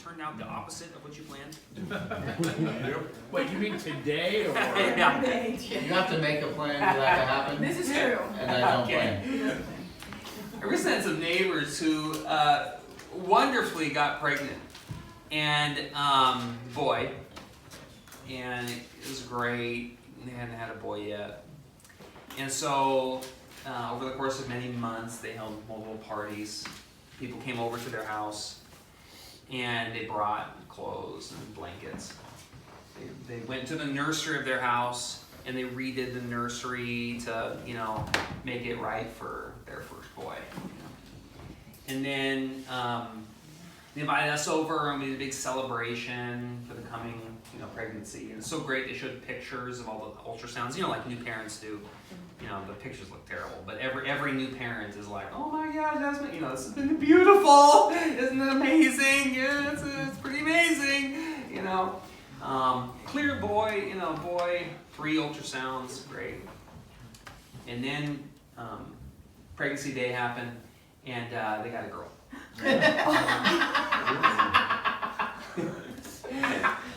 turned out the opposite of what you planned? Wait, you mean today or? Yeah. You have to make a plan for that to happen. This is true. And I don't Okay. plan. I recently had some neighbors who wonderfully got pregnant, and boy, and it was great. They hadn't had a boy yet, and so over the course of many months, they held multiple parties. People came over to their house, and they brought clothes and blankets. They went to the nursery of their house, and they redid the nursery to, make it right for their first boy. And then they invited us over, and we did a big celebration for the coming, pregnancy. And it's so great. They showed pictures of all the ultrasounds, like new parents do. The pictures look terrible, but every new parent is like, oh my gosh, Jasmine, this has been beautiful. Isn't it amazing? Yeah, it's pretty amazing. Clear boy, boy, 3 ultrasounds, great. And then pregnancy day happened, and they got a girl.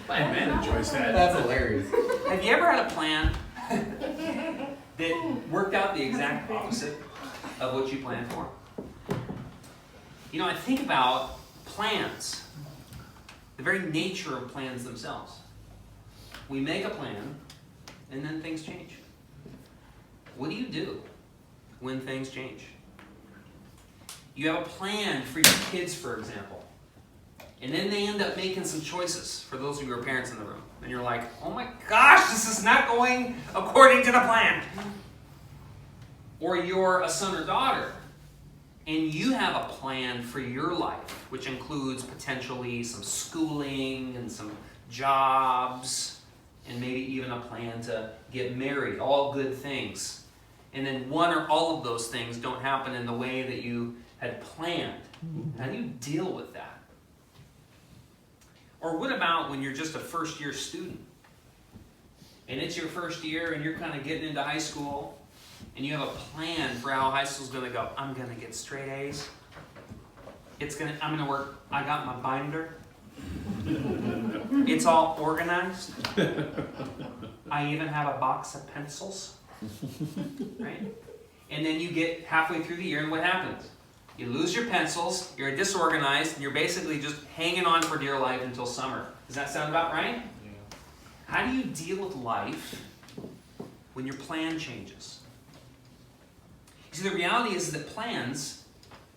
My man enjoys that. That's hilarious. Have you ever had a plan that worked out the exact opposite of what you planned for? I think about plans, the very nature of plans themselves. We make a plan, and then things change. What do you do when things change? You have a plan for your kids, for example, and then they end up making some choices, for those of you who are parents in the room. And you're like, oh my gosh, this is not going according to the plan. Or you're a son or daughter, and you have a plan for your life, which includes potentially some schooling and some jobs, and maybe even a plan to get married, all good things. And then one or all of those things don't happen in the way that you had planned. How do you deal with that? Or what about when you're just a first-year student, and it's your first year, and you're kind of getting into high school, and you have a plan for how high school's going to go. I'm going to get straight A's. I'm going to work. I got my binder. It's all organized. I even have a box of pencils. Right? And then you get halfway through the year, and what happens? You lose your pencils, you're disorganized, and you're basically just hanging on for dear life until summer. Does that sound about right? Yeah. How do you deal with life when your plan changes? See, the reality is that plans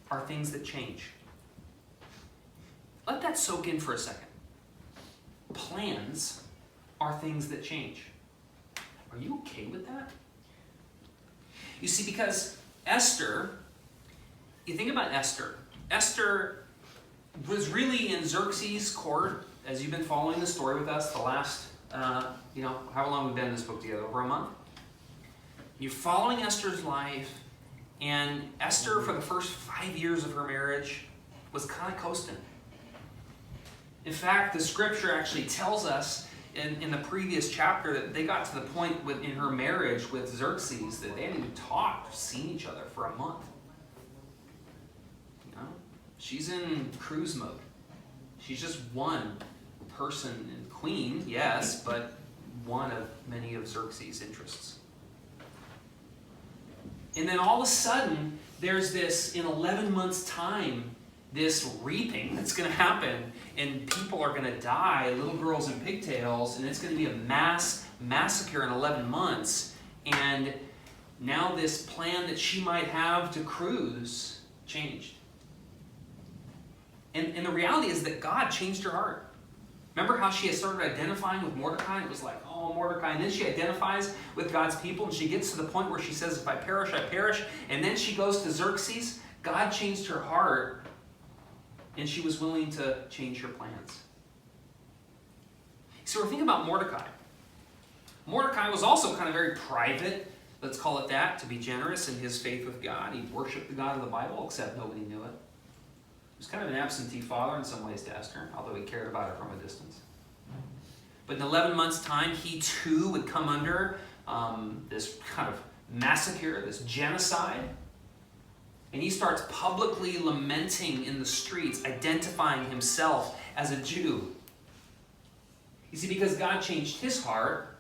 are things that change. Let that soak in for a second. Plans are things that change. Are you okay with that? You see, because Esther, you think about Esther. Esther was really in Xerxes' court, as you've been following the story with us the last, how long we've been in this book together? Over a month? You're following Esther's life, and Esther, for the first 5 years of her marriage, was kind of coasting. In fact, the scripture actually tells us in the previous chapter that they got to the point in her marriage with Xerxes that they hadn't even talked, seen each other for a month. She's in cruise mode. She's just one person and queen, yes, but one of many of Xerxes' interests. And then all of a sudden, there's this, in 11 months' time, this reaping that's going to happen, and people are going to die, little girls in pigtails, and it's going to be a mass massacre in 11 months. And now this plan that she might have to cruise changed. And the reality is that God changed her heart. Remember how she had started identifying with Mordecai? It was like, oh, Mordecai. And then she identifies with God's people, and she gets to the point where she says, if I perish, I perish. And then she goes to Xerxes. God changed her heart, and she was willing to change her plans. So we're thinking about Mordecai. Mordecai was also kind of very private, let's call it that, to be generous in his faith with God. He worshiped the God of the Bible, except nobody knew it. He was kind of an absentee father in some ways to Esther, although he cared about her from a distance. But in 11 months' time, he too would come under this kind of massacre, this genocide. And he starts publicly lamenting in the streets, identifying himself as a Jew. You see, because God changed his heart,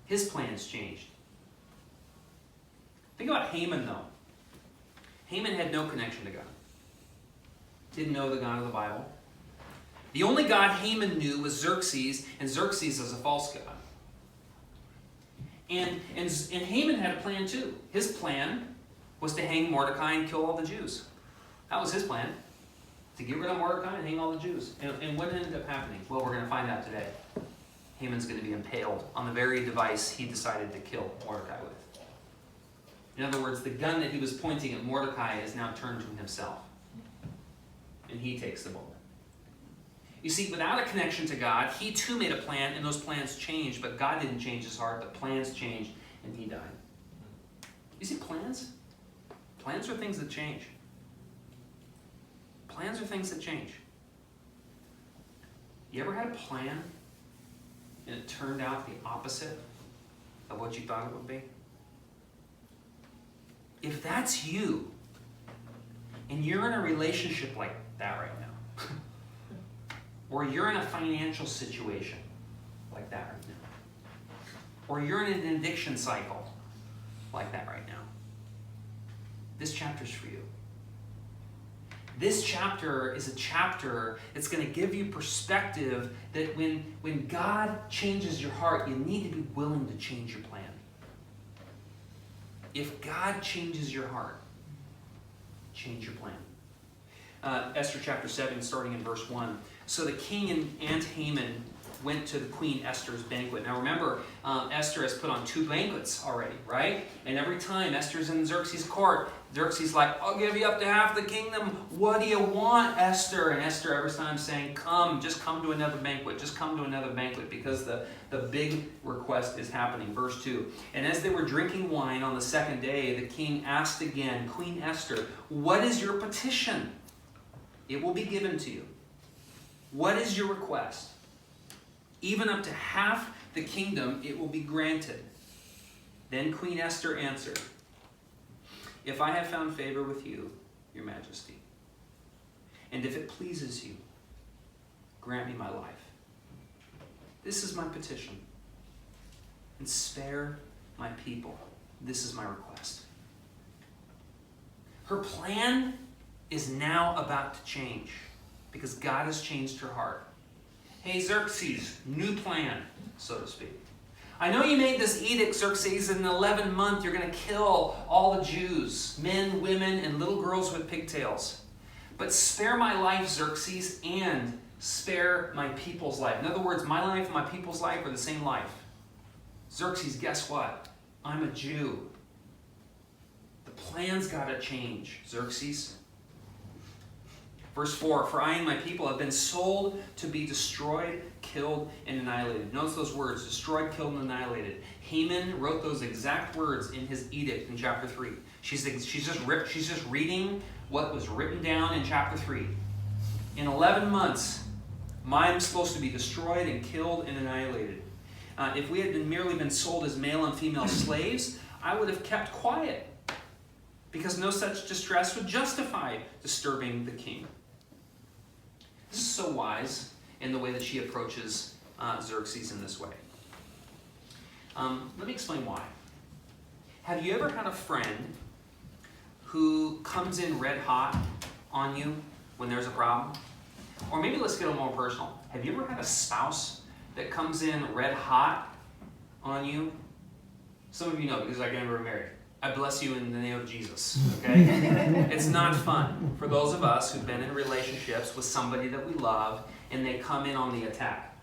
his plans changed. Think about Haman, though. Haman had no connection to God. Didn't know the God of the Bible. The only God Haman knew was Xerxes, and Xerxes is a false god. And Haman had a plan too. His plan was to hang Mordecai and kill all the Jews. That was his plan. To get rid of Mordecai and hang all the Jews. And what ended up happening? Well, we're going to find out today. Haman's going to be impaled on the very device he decided to kill Mordecai with. In other words, the gun that he was pointing at Mordecai is now turned to himself. And he takes the bullet. You see, without a connection to God, he too made a plan, and those plans changed, but God didn't change his heart. The plans changed, and he died. You see, plans? Plans are things that change. Plans are things that change. You ever had a plan, and it turned out the opposite of what you thought it would be? If that's you, and you're in a relationship like that right now, or you're in a financial situation like that right now, or you're in an addiction cycle like that right now, this chapter's for you. This chapter is a chapter that's going to give you perspective that when God changes your heart, you need to be willing to change your plan. If God changes your heart, change your plan. Esther chapter 7, starting in verse 1. So the king and Haman went to the Queen Esther's banquet. Now remember, Esther has put on 2 banquets already, right? And every time Esther's in Xerxes' court, Xerxes like, I'll give you up to half the kingdom. What do you want, Esther? And Esther every time saying, come, just come to another banquet. Just come to another banquet, because the big request is happening. Verse 2. And as they were drinking wine on the second day, the king asked again, Queen Esther, what is your petition? It will be given to you. What is your request? Even up to half the kingdom, it will be granted. Then Queen Esther answered, if I have found favor with you, your majesty, and if it pleases you, grant me my life. This is my petition. And spare my people. This is my request. Her plan is now about to change, because God has changed her heart. Hey, Xerxes, new plan, so to speak. I know you made this edict, Xerxes, in the 11th month you're going to kill all the Jews, men, women, and little girls with pigtails. But spare my life, Xerxes, and spare my people's life. In other words, my life and my people's life are the same life. Xerxes, guess what? I'm a Jew. The plan's got to change, Xerxes. Verse 4, for I and my people have been sold to be destroyed, killed, and annihilated. Notice those words, destroyed, killed, and annihilated. Haman wrote those exact words in his edict in chapter 3. She's just reading what was written down in chapter 3. In 11 months, I'm supposed to be destroyed and killed and annihilated. If we had merely been sold as male and female slaves, I would have kept quiet, because no such distress would justify disturbing the king. This is so wise in the way that she approaches Xerxes in this way. Let me explain why. Have you ever had a friend who comes in red hot on you when there's a problem? Or maybe let's get a little more personal. Have you ever had a spouse that comes in red hot on you? Some of you know, because I can never married. I bless you in the name of Jesus, okay? It's not fun for those of us who've been in relationships with somebody that we love and they come in on the attack.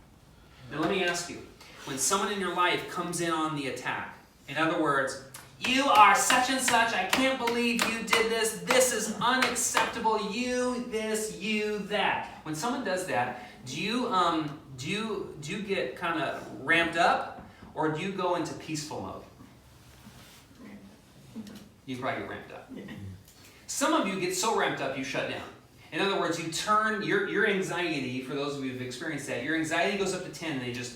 Now let me ask you, when someone in your life comes in on the attack, in other words, you are such and such, I can't believe you did this, this is unacceptable, you this, you that. When someone does that, do you get kind of ramped up, or do you go into peaceful mode? You probably get ramped up. Some of you get so ramped up you shut down. In other words, you turn your anxiety, for those of you who've experienced that, your anxiety goes up to 10 and they just,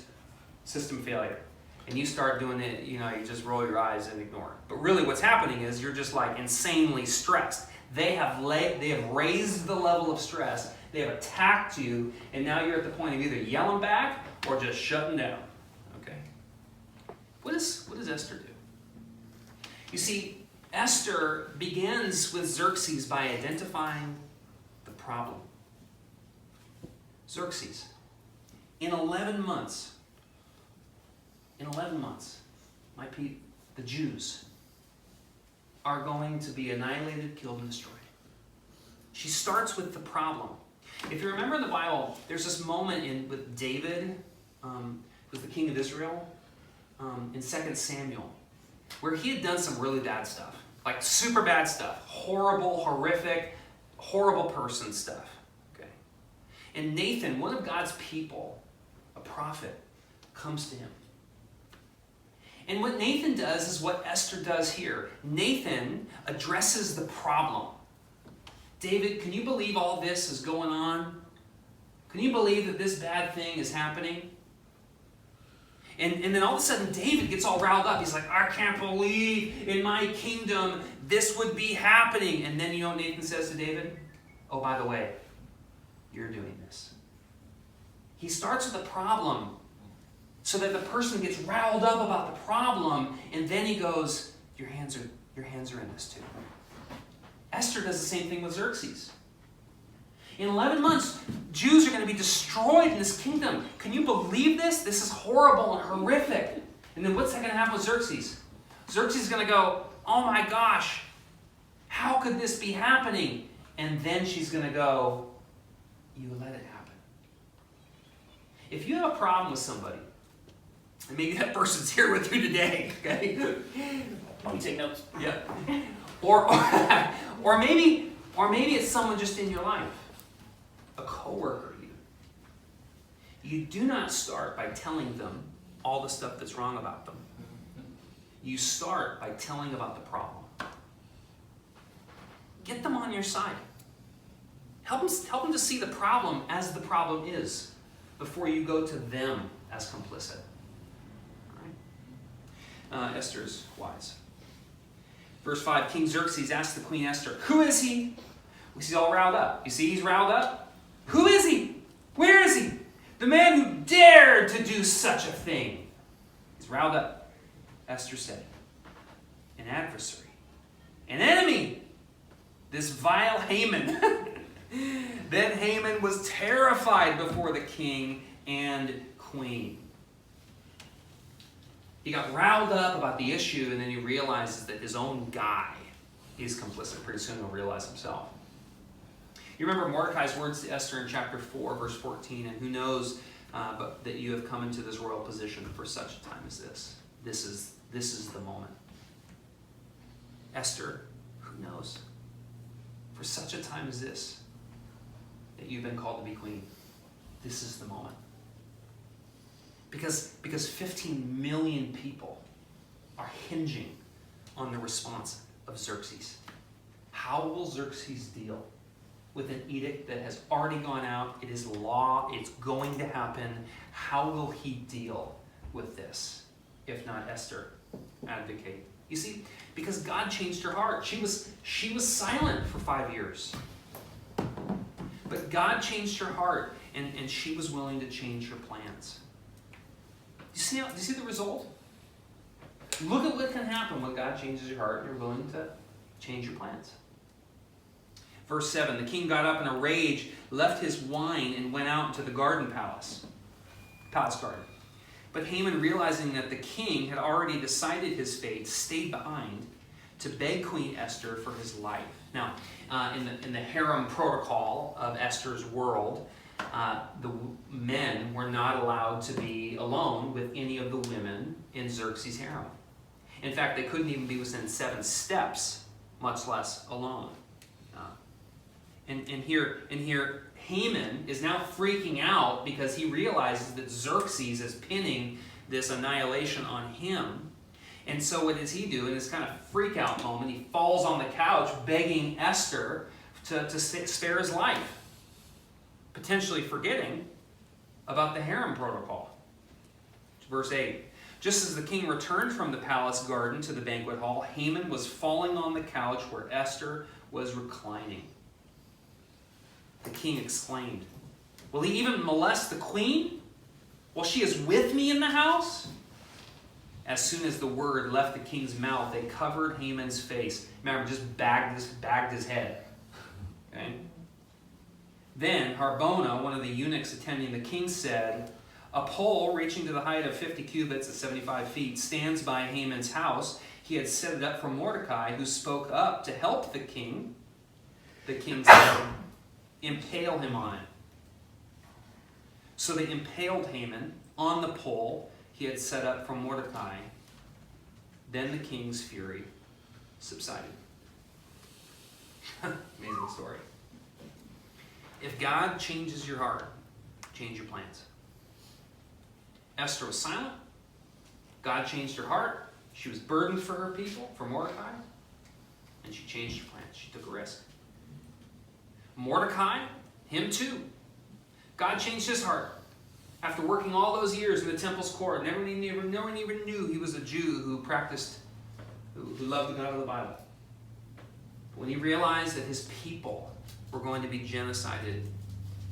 system failure. and you start doing it, you just roll your eyes and ignore it. But really what's happening is you're just like insanely stressed. They have raised the level of stress, they have attacked you, and now you're at the point of either yelling back or just shutting down. Okay? What does Esther do? You see, Esther begins with Xerxes by identifying the problem. Xerxes, in 11 months, the Jews are going to be annihilated, killed, and destroyed. She starts with the problem. If you remember in the Bible, there's this moment with David, who was the king of Israel, in 2 Samuel, where he had done some really bad stuff. Like super bad stuff. Horrible, horrific, horrible person stuff. Okay. And Nathan, one of God's people, a prophet, comes to him. And what Nathan does is what Esther does here. Nathan addresses the problem. David, can you believe all this is going on? Can you believe that this bad thing is happening? And then all of a sudden, David gets all riled up. He's like, I can't believe in my kingdom this would be happening. And then you know what Nathan says to David? Oh, by the way, you're doing this. He starts with the problem so that the person gets riled up about the problem, and then he goes, your hands are in this too. Esther does the same thing with Xerxes. In 11 months, Jews are going to be destroyed in this kingdom. Can you believe this? This is horrible and horrific. And then what's that going to happen with Xerxes? Xerxes is going to go, oh my gosh, how could this be happening? And then she's going to go, you let it happen. If you have a problem with somebody, and maybe that person's here with you today, okay? Let me take notes. Yeah. Or maybe it's someone just in your life. A coworker even. You do not start by telling them all the stuff that's wrong about them. You start by telling about the problem. Get them on your side. Help them to see the problem as the problem is before you go to them as complicit. All right? Esther is wise. Verse 5, King Xerxes asked the Queen Esther, who is he? He's all riled up. You see he's riled up? Who is he? Where is he? The man who dared to do such a thing. He's riled up. Esther said, an adversary, an enemy, this vile Haman. Then Haman was terrified before the king and queen. He got riled up about the issue, and then he realizes that his own guy is complicit. Pretty soon he'll realize himself. You remember Mordecai's words to Esther in chapter 4, verse 14, and who knows but that you have come into this royal position for such a time as this. This is the moment. Esther, who knows? For such a time as this, that you've been called to be queen. This is the moment. Because 15 million people are hinging on the response of Xerxes. How will Xerxes deal with an edict that has already gone out? It is law. It's going to happen. How will he deal with this, if not Esther advocate? You see, because God changed her heart. She was silent for 5 years. But God changed her heart, and she was willing to change her plans. Do you see the result? Look at what can happen when God changes your heart and you're willing to change your plans. Verse 7, the king got up in a rage, left his wine, and went out into the palace garden. But Haman, realizing that the king had already decided his fate, stayed behind to beg Queen Esther for his life. Now, in the harem protocol of Esther's world, the men were not allowed to be alone with any of the women in Xerxes' harem. In fact, they couldn't even be within 7 steps, much less alone. And here, Haman is now freaking out because he realizes that Xerxes is pinning this annihilation on him. And so what does he do in this kind of freak out moment? He falls on the couch begging Esther to spare his life, potentially forgetting about the harem protocol. Verse 8. Just as the king returned from the palace garden to the banquet hall, Haman was falling on the couch where Esther was reclining. The king exclaimed, "Will he even molest the queen while she is with me in the house?" As soon as the word left the king's mouth, they covered Haman's face. Remember, just bagged his head. Okay? Then Harbona, one of the eunuchs attending the king, said, "A pole reaching to the height of 50 cubits at 75 feet stands by Haman's house. He had set it up for Mordecai, who spoke up to help the king." The king said, "Impale him on it." So they impaled Haman on the pole he had set up for Mordecai. Then the king's fury subsided. Amazing story. If God changes your heart, change your plans. Esther was silent. God changed her heart. She was burdened for her people, for Mordecai, and she changed her plans. She took a risk. Mordecai, him too. God changed his heart. After working all those years in the temple's court, no one even knew he was a Jew who loved the God of the Bible. But when he realized that his people were going to be genocided,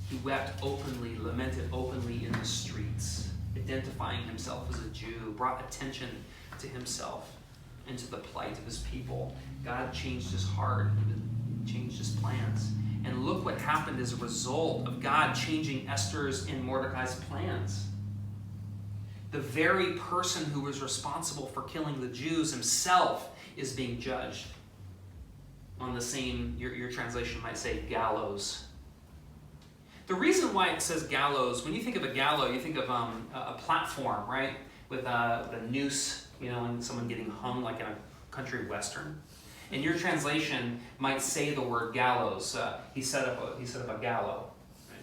he wept openly, lamented openly in the streets, identifying himself as a Jew, brought attention to himself and to the plight of his people. God changed his heart, he changed his plans. And look what happened as a result of God changing Esther's and Mordecai's plans. The very person who was responsible for killing the Jews himself is being judged on the same, your translation might say, gallows. The reason why it says gallows, when you think of a gallows, you think of a platform, right? With a noose, and someone getting hung like in a country western. And your translation might say the word gallows. He set up a gallows. Right?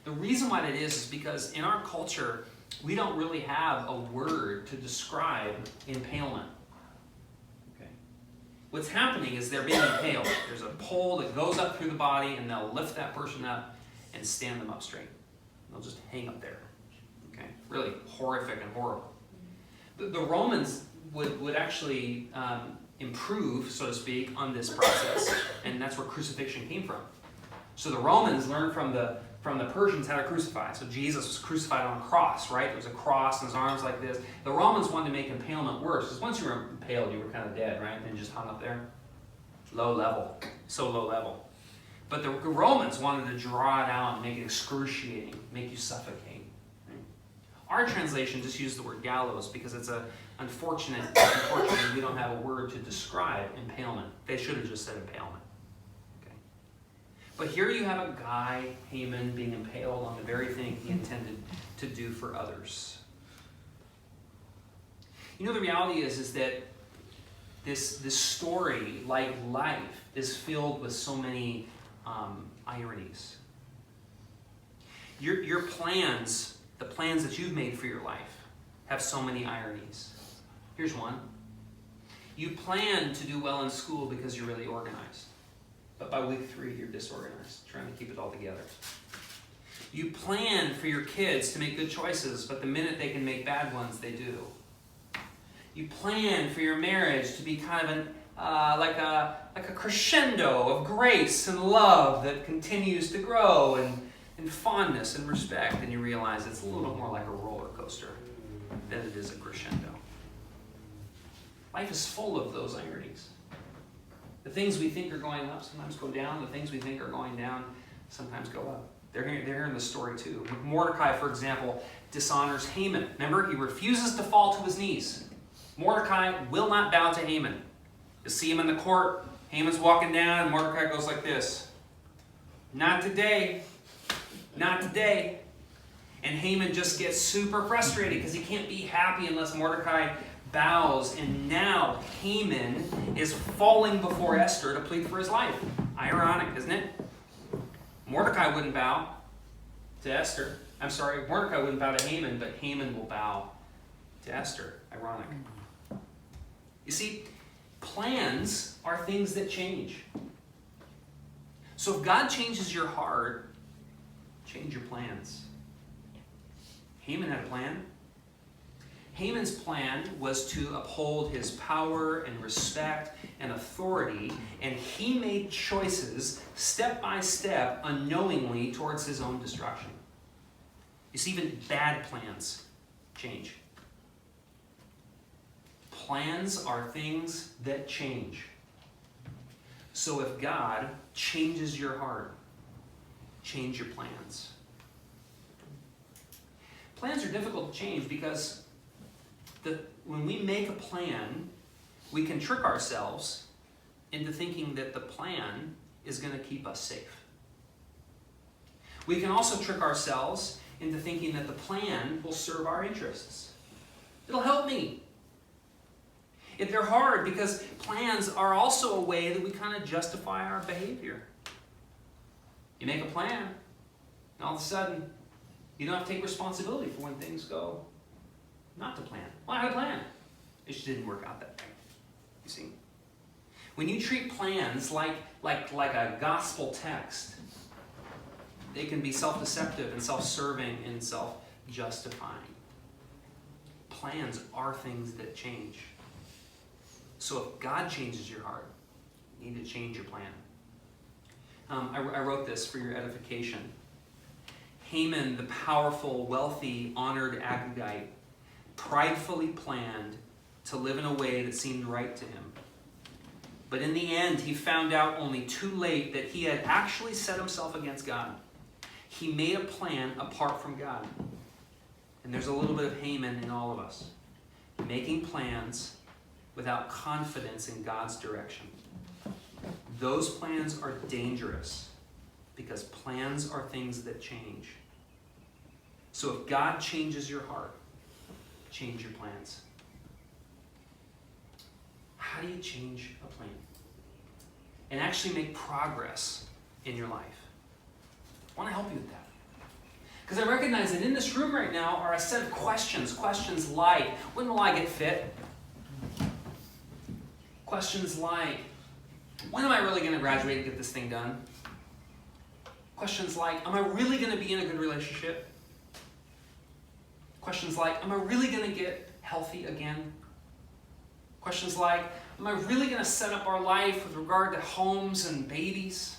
The reason why that is because in our culture, we don't really have a word to describe impalement. Okay. What's happening is they're being impaled. There's a pole that goes up through the body, and they'll lift that person up and stand them up straight. They'll just hang up there. Okay. Really horrific and horrible. The Romans would actually improve, so to speak, on this process, and that's where crucifixion came from. So the Romans learned from the Persians how to crucify. So Jesus was crucified on a cross, right? There was a cross and his arms like this. The Romans wanted to make impalement worse, because once you were impaled, you were kind of dead, right? And just hung up there. Low level. So low level. But the Romans wanted to draw it out and make it excruciating, make you suffocate. Right? Our translation just used the word gallows because it's unfortunately, we don't have a word to describe impalement. They should have just said impalement. Okay. But here you have a guy, Haman, being impaled on the very thing he intended to do for others. The reality is that this story, like life, is filled with so many ironies. Your plans, the plans that you've made for your life, have so many ironies. Here's one. You plan to do well in school because you're really organized. But by week 3, you're disorganized, trying to keep it all together. You plan for your kids to make good choices, but the minute they can make bad ones, they do. You plan for your marriage to be kind of like a crescendo of grace and love that continues to grow, and fondness and respect, and you realize it's a little bit more like a roller coaster than it is a crescendo. Life is full of those ironies. The things we think are going up sometimes go down. The things we think are going down sometimes go up. They're here in the story too. Mordecai, for example, dishonors Haman. Remember, he refuses to fall to his knees. Mordecai will not bow to Haman. You see him in the court. Haman's walking down, and Mordecai goes like this. Not today. Not today. And Haman just gets super frustrated because he can't be happy unless Mordecai bows, and now Haman is falling before Esther to plead for his life. Ironic, isn't it? Mordecai wouldn't bow to Esther. Mordecai wouldn't bow to Haman, but Haman will bow to Esther. Ironic. You see, plans are things that change. So if God changes your heart, change your plans. Haman had a plan. Haman's plan was to uphold his power and respect and authority, and he made choices step by step, unknowingly, towards his own destruction. You see, even bad plans change. Plans are things that change. So if God changes your heart, change your plans. Plans are difficult to change because when we make a plan, we can trick ourselves into thinking that the plan is going to keep us safe. We can also trick ourselves into thinking that the plan will serve our interests. It'll help me. They're hard because plans are also a way that we kind of justify our behavior. You make a plan, and all of a sudden, you don't have to take responsibility for when things go not to plan. Well, I had a plan. It just didn't work out that way. You see? When you treat plans like a gospel text, they can be self-deceptive and self-serving and self-justifying. Plans are things that change. So if God changes your heart, you need to change your plan. I wrote this for your edification. Haman, the powerful, wealthy, honored Agagite, pridefully planned to live in a way that seemed right to him. But in the end, he found out only too late that he had actually set himself against God. He made a plan apart from God. And there's a little bit of Haman in all of us. Making plans without confidence in God's direction. Those plans are dangerous because plans are things that change. So if God changes your heart, change your plans. How do you change a plan and actually make progress in your life? I want to help you with that. Because I recognize that in this room right now are a set of questions. Questions like, when will I get fit? Questions like, when am I really going to graduate and get this thing done? Questions like, am I really going to be in a good relationship? Questions like, am I really going to get healthy again? Questions like, am I really going to set up our life with regard to homes and babies?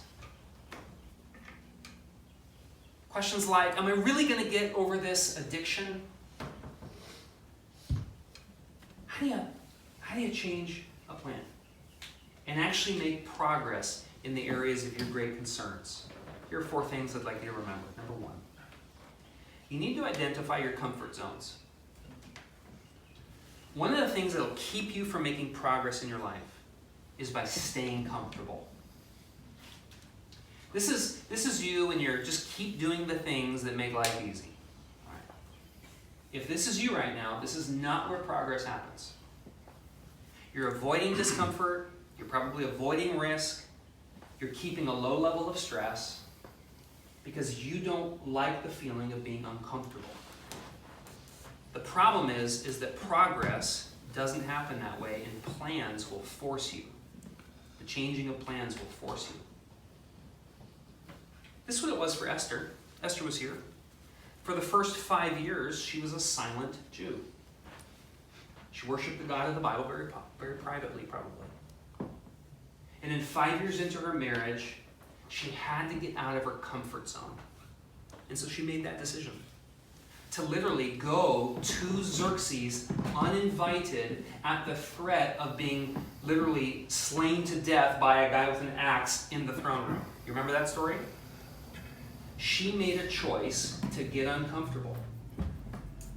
Questions like, am I really going to get over this addiction? How do you change a plan and actually make progress in the areas of your great concerns? Here are 4 things I'd like you to remember. Number 1, you need to identify your comfort zones. One of the things that will keep you from making progress in your life is by staying comfortable. This is you and you're just keep doing the things that make life easy. All right. If this is you right now, this is not where progress happens. You're avoiding discomfort, you're probably avoiding risk, you're keeping a low level of stress because you don't like the feeling of being uncomfortable. The problem is that progress doesn't happen that way, and plans will force you. The changing of plans will force you. This is what it was for Esther. Esther was here. For the first 5 years, she was a silent Jew. She worshipped the God of the Bible very privately, probably. And then 5 years into her marriage, she had to get out of her comfort zone. And so she made that decision to literally go to Xerxes uninvited at the threat of being literally slain to death by a guy with an axe in the throne room. You remember that story? She made a choice to get uncomfortable.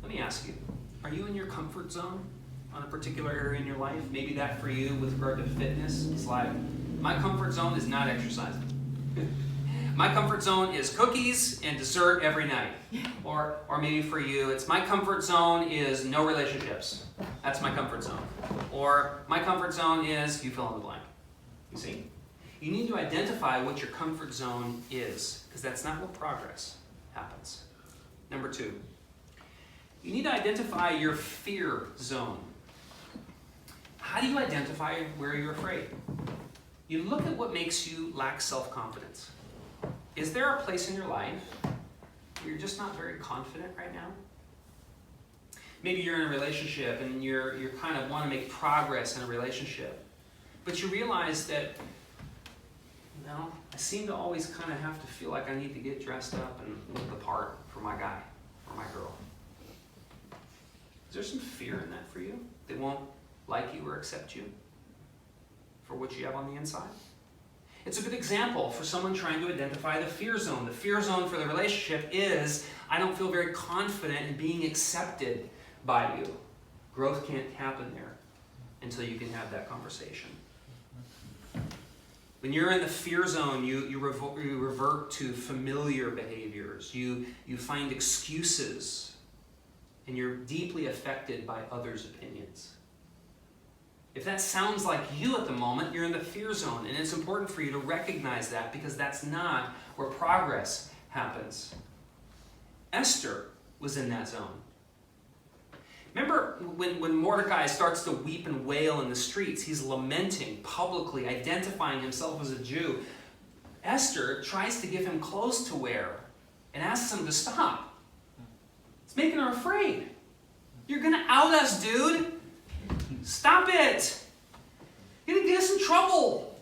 Let me ask you, are you in your comfort zone on a particular area in your life? Maybe that for you with regard to fitness is like, my comfort zone is not exercising. My comfort zone is cookies and dessert every night. Or maybe for you, it's my comfort zone is no relationships. That's my comfort zone. Or my comfort zone is, you fill in the blank. You see? You need to identify what your comfort zone is, because that's not where progress happens. Number 2, you need to identify your fear zone. How do you identify where you're afraid? You look at what makes you lack self-confidence. Is there a place in your life where you're just not very confident right now? Maybe you're in a relationship and you're kind of want to make progress in a relationship. But you realize that, I seem to always kind of have to feel like I need to get dressed up and look the part for my guy or my girl. Is there some fear in that for you? They won't like you or accept you for what you have on the inside? It's a good example for someone trying to identify the fear zone. The fear zone for the relationship is, I don't feel very confident in being accepted by you. Growth can't happen there until you can have that conversation. When you're in the fear zone, you revert to familiar behaviors. You find excuses, and you're deeply affected by others' opinions. If that sounds like you at the moment, you're in the fear zone, and it's important for you to recognize that, because that's not where progress happens. Esther was in that zone. Remember when Mordecai starts to weep and wail in the streets, he's lamenting publicly, identifying himself as a Jew. Esther tries to give him clothes to wear and asks him to stop. It's making her afraid. You're going to out us, dude. Stop it. You're going to get us in trouble.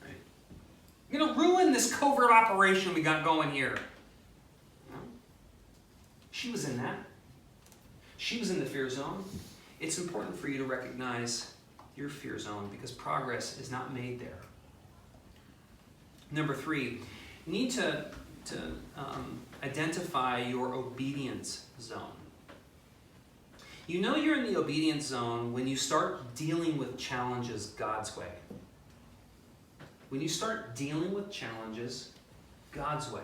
Right? You're going to ruin this covert operation we got going here. No? She was in that. She was in the fear zone. It's important for you to recognize your fear zone, because progress is not made there. Number 3, you need to identify your obedience zone. You know you're in the obedience zone when you start dealing with challenges God's way. When you start dealing with challenges God's way.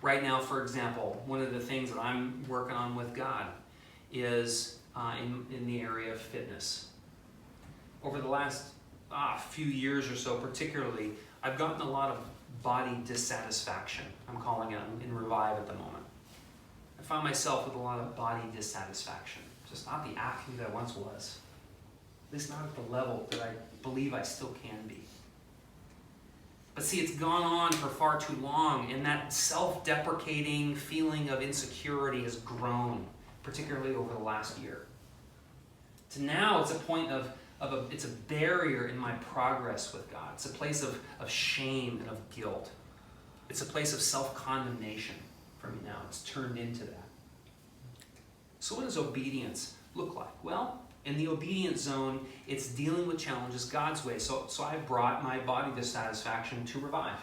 Right now, for example, one of the things that I'm working on with God is in the area of fitness. Over the last few years or so particularly, I've gotten a lot of body dissatisfaction. I'm calling it in Revive at the moment. I found myself with a lot of body dissatisfaction. Just not the athlete that I once was. At least not at the level that I believe I still can be. But see, it's gone on for far too long, and that self-deprecating feeling of insecurity has grown, particularly over the last year. So now it's a point it's a barrier in my progress with God. It's a place of shame and of guilt. It's a place of self-condemnation for me now. It's turned into that. So what does obedience look like? Well, in the obedience zone, it's dealing with challenges God's way. So I brought my body dissatisfaction to Revive.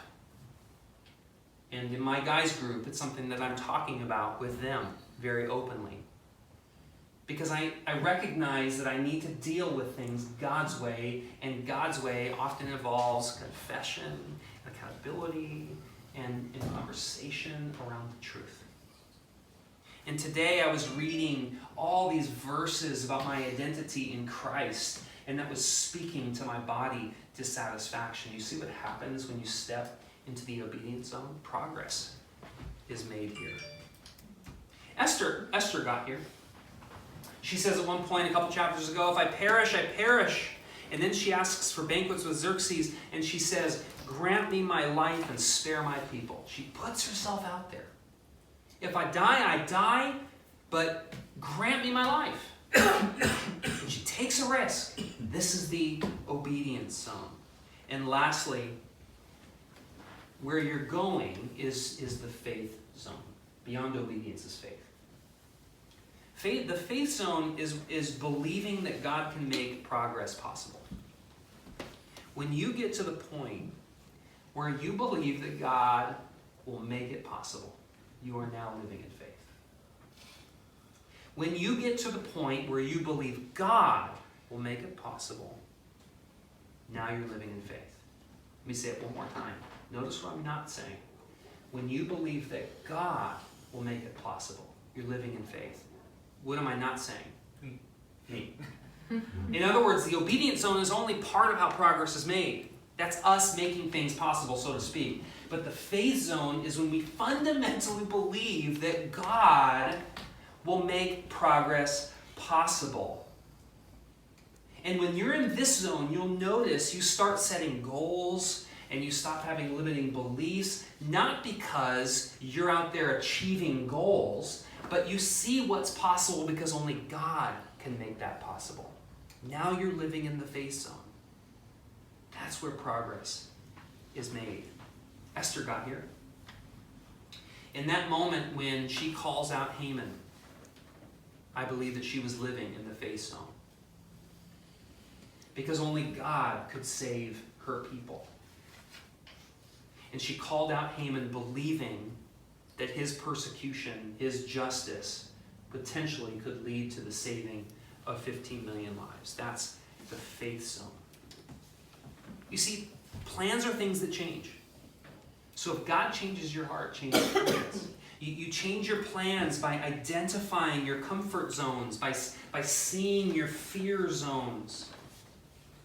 And in my guys group, it's something that I'm talking about with them very openly. Because I recognize that I need to deal with things God's way, and God's way often involves confession, accountability, and conversation around the truth. And today I was reading all these verses about my identity in Christ, and that was speaking to my body dissatisfaction. You see what happens when you step into the obedience zone? Progress is made here. Esther got here. She says at one point a couple chapters ago, if I perish, I perish. And then she asks for banquets with Xerxes, and she says, grant me my life and spare my people. She puts herself out there. If I die, I die, but grant me my life. And she takes a risk. This is the obedience zone. And lastly, where you're going is the faith zone. Beyond obedience is faith. The faith zone is believing that God can make progress possible. When you get to the point where you believe that God will make it possible, you are now living in faith. When you get to the point where you believe God will make it possible, now you're living in faith. Let me say it one more time. Notice what I'm not saying. When you believe that God will make it possible, you're living in faith. What am I not saying? Me. In other words, the obedience zone is only part of how progress is made. That's us making things possible, so to speak. But the faith zone is when we fundamentally believe that God will make progress possible. And when you're in this zone, you'll notice you start setting goals and you stop having limiting beliefs, not because you're out there achieving goals, but you see what's possible because only God can make that possible. Now you're living in the faith zone. That's where progress is made. Esther got here. In that moment when she calls out Haman, I believe that she was living in the faith zone. Because only God could save her people. And she called out Haman believing that his persecution, his justice, potentially could lead to the saving of 15 million lives. That's the faith zone. You see, plans are things that change. So if God changes your heart, change your plans. You change your plans by identifying your comfort zones, by seeing your fear zones,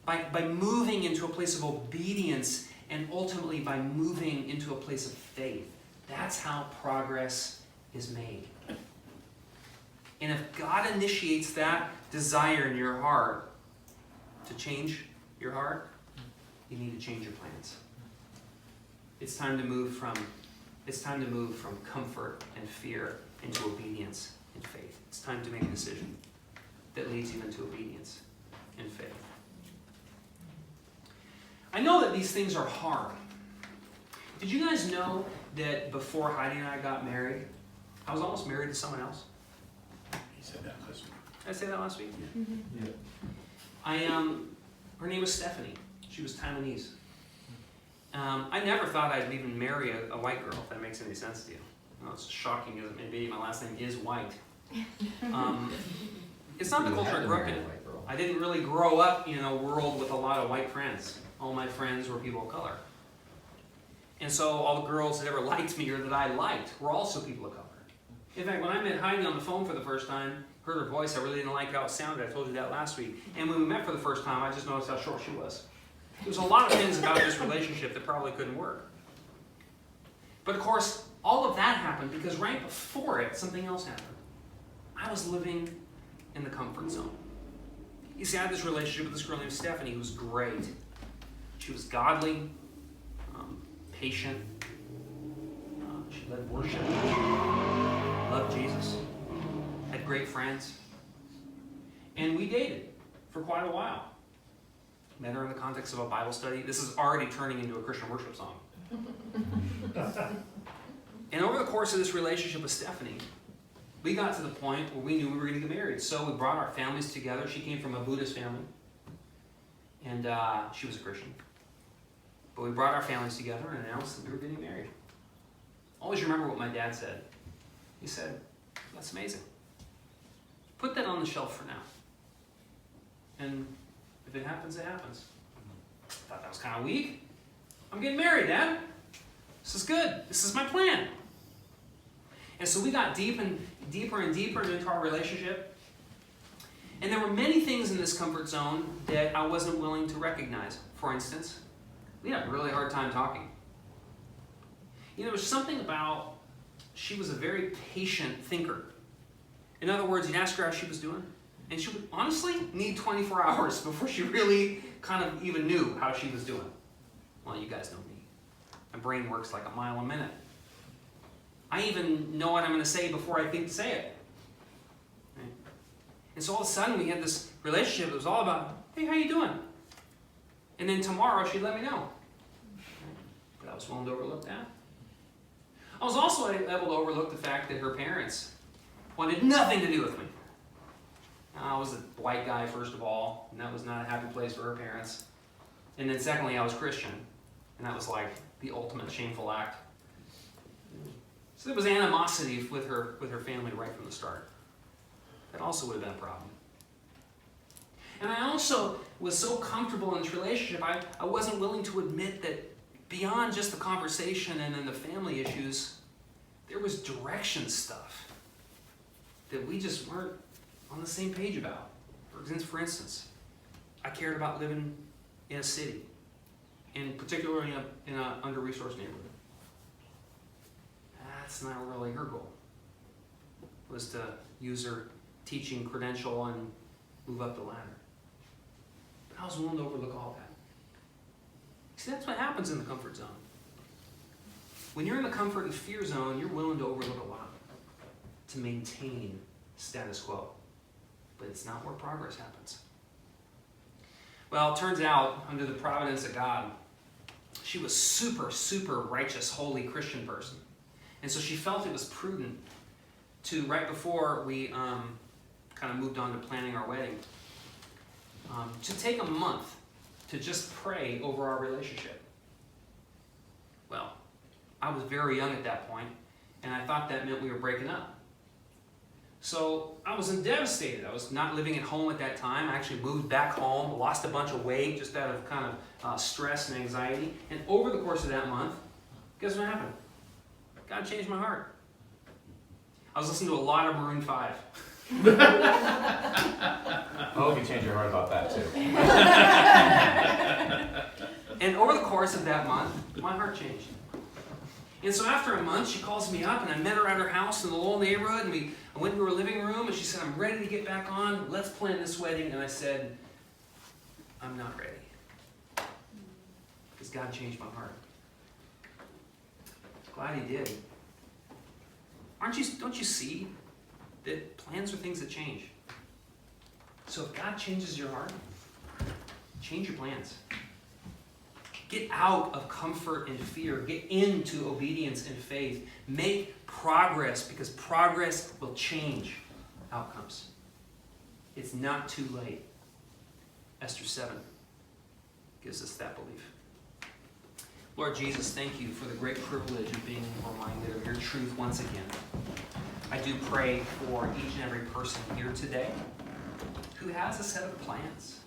by moving into a place of obedience, and ultimately by moving into a place of faith. That's how progress is made. And if God initiates that desire in your heart to change your heart, you need to change your plans. It's time to move from comfort and fear into obedience and faith. It's time to make a decision that leads you into obedience and faith. I know that these things are hard. Did you guys know that before Heidi and I got married, I was almost married to someone else? He said that last week. Did I say that last week? Yeah. Her name was Stephanie. She was Taiwanese. I never thought I'd even marry a white girl, if that makes any sense to you. Well, it's shocking that maybe my last name is White. It's not the culture I grew up in. I didn't really grow up in a world with a lot of white friends. All my friends were people of color. And so all the girls that ever liked me or that I liked were also people of color. In fact, when I met Heidi on the phone for the first time, heard her voice, I really didn't like how it sounded. I told you that last week. And when we met for the first time, I just noticed how short she was. There's a lot of things about this relationship that probably couldn't work. But of course, all of that happened because right before it, something else happened. I was living in the comfort zone. You see, I had this relationship with this girl named Stephanie who was great. She was godly, patient. She led worship. Loved Jesus. Had great friends. And we dated for quite a while. Met her in the context of a Bible study. This is already turning into a Christian worship song. And over the course of this relationship with Stephanie, we got to the point where we knew we were going to get married. So we brought our families together. She came from a Buddhist family. And she was a Christian. But we brought our families together and announced that we were getting married. Always remember what my dad said. He said, "That's amazing. Put that on the shelf for now. And if it happens, it happens." I thought that was kind of weak. I'm getting married, Dad. This is good. This is my plan. And so we got deeper and deeper into our relationship. And there were many things in this comfort zone that I wasn't willing to recognize. For instance, we had a really hard time talking. There was something about, she was a very patient thinker. In other words, you'd ask her how she was doing, and she would honestly need 24 hours before she really kind of even knew how she was doing. Well, you guys know me. My brain works like a mile a minute. I even know what I'm going to say before I think to say it. Right? And so all of a sudden we had this relationship that was all about, "Hey, how you doing?" And then tomorrow she'd let me know. But I was willing to overlook that. I was also able to overlook the fact that her parents wanted nothing to do with me. I was a white guy, first of all, and that was not a happy place for her parents. And then secondly, I was Christian, and that was like the ultimate shameful act. So there was animosity with her family right from the start. That also would have been a problem. And I also was so comfortable in this relationship, I wasn't willing to admit that beyond just the conversation and then the family issues, there was direction stuff that we just weren't on the same page about. For instance, I cared about living in a city, and particularly in an under-resourced neighborhood. That's not really her goal. Was to use her teaching credential and move up the ladder. But I was willing to overlook all that. See, that's what happens in the comfort zone. When you're in the comfort and fear zone, you're willing to overlook a lot to maintain status quo. But it's not where progress happens. Well, it turns out, under the providence of God, she was super, super righteous, holy Christian person. And so she felt it was prudent to, right before we kind of moved on to planning our wedding, to take a month to just pray over our relationship. Well, I was very young at that point, and I thought that meant we were breaking up. So I was devastated. I was not living at home at that time. I actually moved back home, lost a bunch of weight just out of kind of stress and anxiety. And over the course of that month, guess what happened? God changed my heart. I was listening to a lot of Maroon 5. I hope you change your heart about that too. And over the course of that month, my heart changed. And so after a month, she calls me up, and I met her at her house in the little neighborhood, and I went into her living room, and she said, I'm ready to get back on. Let's plan this wedding. And I said, I'm not ready. Because God changed my heart. Glad he did. Don't you see that plans are things that change? So if God changes your heart, change your plans. Get out of comfort and fear. Get into obedience and faith. Make progress, because progress will change outcomes. It's not too late. Esther 7 gives us that belief. Lord Jesus, thank you for the great privilege of being reminded of your truth once again. I do pray for each and every person here today who has a set of plans.